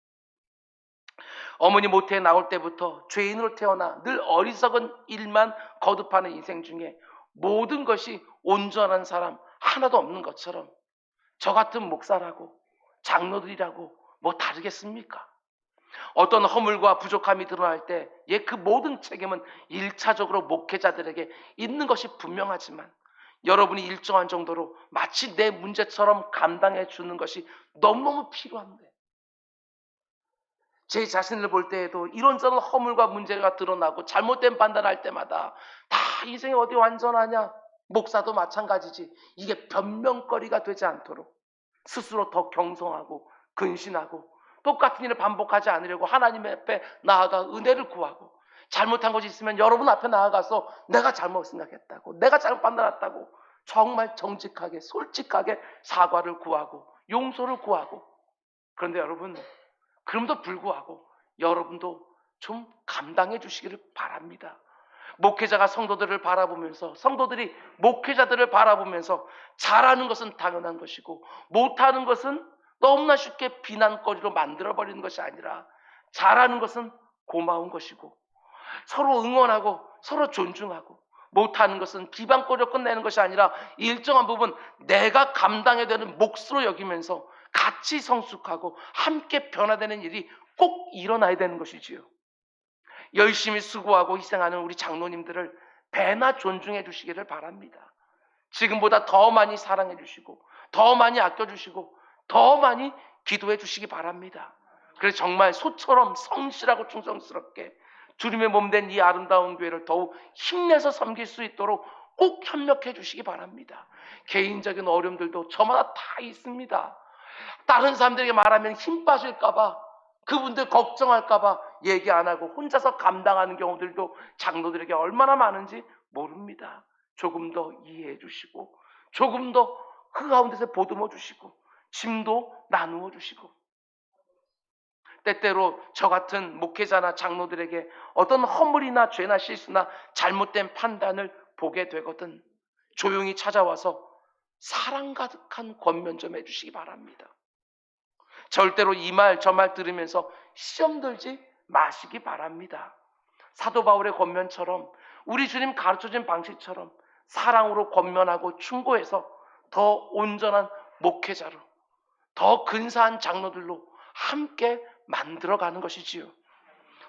어머니 모태에 나올 때부터 죄인으로 태어나 늘 어리석은 일만 거듭하는 인생 중에 모든 것이 온전한 사람 하나도 없는 것처럼 저 같은 목사라고 장로들이라고 뭐 다르겠습니까? 어떤 허물과 부족함이 드러날 때 그 모든 책임은 1차적으로 목회자들에게 있는 것이 분명하지만 여러분이 일정한 정도로 마치 내 문제처럼 감당해 주는 것이 너무너무 필요한데 제 자신을 볼 때에도 이런저런 허물과 문제가 드러나고 잘못된 판단할 때마다 다 인생이 어디 완전하냐? 목사도 마찬가지지. 이게 변명거리가 되지 않도록 스스로 더 경성하고 근신하고 똑같은 일을 반복하지 않으려고 하나님 앞에 나아가 은혜를 구하고 잘못한 것이 있으면 여러분 앞에 나아가서 내가 잘못 생각했다고 내가 잘못 판단했다고 정말 정직하게 솔직하게 사과를 구하고 용서를 구하고 그런데 여러분 그럼에도 불구하고 여러분도 좀 감당해 주시기를 바랍니다. 목회자가 성도들을 바라보면서 성도들이 목회자들을 바라보면서 잘하는 것은 당연한 것이고 못하는 것은 너무나 쉽게 비난거리로 만들어버리는 것이 아니라 잘하는 것은 고마운 것이고 서로 응원하고 서로 존중하고 못하는 것은 비방거리로 끝내는 것이 아니라 일정한 부분 내가 감당해야 되는 몫으로 여기면서 같이 성숙하고 함께 변화되는 일이 꼭 일어나야 되는 것이지요. 열심히 수고하고 희생하는 우리 장로님들을 배나 존중해 주시기를 바랍니다. 지금보다 더 많이 사랑해 주시고 더 많이 아껴 주시고 더 많이 기도해 주시기 바랍니다. 그래서 정말 소처럼 성실하고 충성스럽게 주님의 몸된 이 아름다운 교회를 더욱 힘내서 섬길 수 있도록 꼭 협력해 주시기 바랍니다. 개인적인 어려움들도 저마다 다 있습니다. 다른 사람들에게 말하면 힘 빠질까봐 그분들 걱정할까봐 얘기 안 하고 혼자서 감당하는 경우들도 장로들에게 얼마나 많은지 모릅니다. 조금 더 이해해 주시고 조금 더 그 가운데서 보듬어 주시고 짐도 나누어 주시고 때때로 저 같은 목회자나 장로들에게 어떤 허물이나 죄나 실수나 잘못된 판단을 보게 되거든 조용히 찾아와서 사랑 가득한 권면 좀 해주시기 바랍니다. 절대로 이 말 저 말 들으면서 시험 들지 마시기 바랍니다. 사도 바울의 권면처럼 우리 주님 가르쳐준 방식처럼 사랑으로 권면하고 충고해서 더 온전한 목회자로 더 근사한 장로들로 함께 만들어가는 것이지요.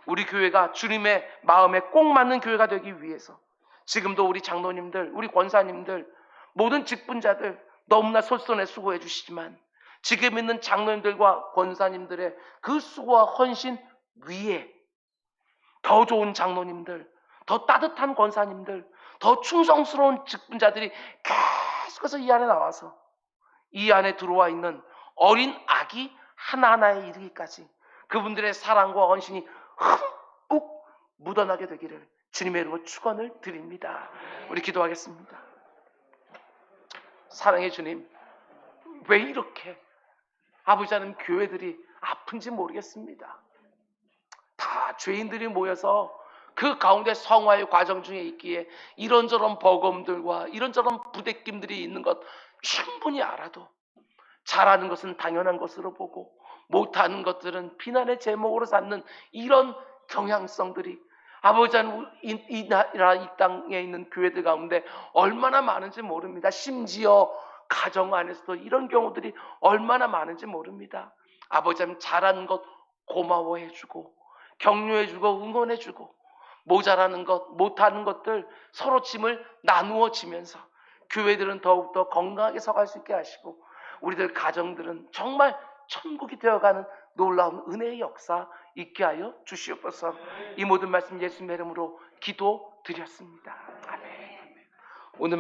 우리 교회가 주님의 마음에 꼭 맞는 교회가 되기 위해서 지금도 우리 장로님들, 우리 권사님들, 모든 직분자들 너무나 솔선해 수고해 주시지만 지금 있는 장로님들과 권사님들의 그 수고와 헌신 위에 더 좋은 장로님들, 더 따뜻한 권사님들, 더 충성스러운 직분자들이 계속해서 이 안에 나와서 이 안에 들어와 있는 어린 아기 하나하나에 이르기까지 그분들의 사랑과 헌신이 흠뿍 묻어나게 되기를 주님의 이름으로 축원을 드립니다. 우리 기도하겠습니다. 사랑의 주님, 왜 이렇게 아버지 하나님 교회들이 아픈지 모르겠습니다. 다 죄인들이 모여서 그 가운데 성화의 과정 중에 있기에 이런저런 버거움들과 이런저런 부대낌들이 있는 것 충분히 알아도 잘하는 것은 당연한 것으로 보고 못하는 것들은 비난의 제목으로 삼는 이런 경향성들이 아버지는 이 땅에 있는 교회들 가운데 얼마나 많은지 모릅니다. 심지어 가정 안에서도 이런 경우들이 얼마나 많은지 모릅니다. 아버지는 잘하는 것 고마워해주고 격려해주고 응원해주고 모자라는 것 못하는 것들 서로 짐을 나누어지면서 교회들은 더욱더 건강하게 서갈 수 있게 하시고 우리들 가정들은 정말 천국이 되어가는 놀라운 은혜의 역사 있게 하여 주시옵소서. 이 모든 말씀 예수님의 이름으로 기도드렸습니다. 아멘. 오늘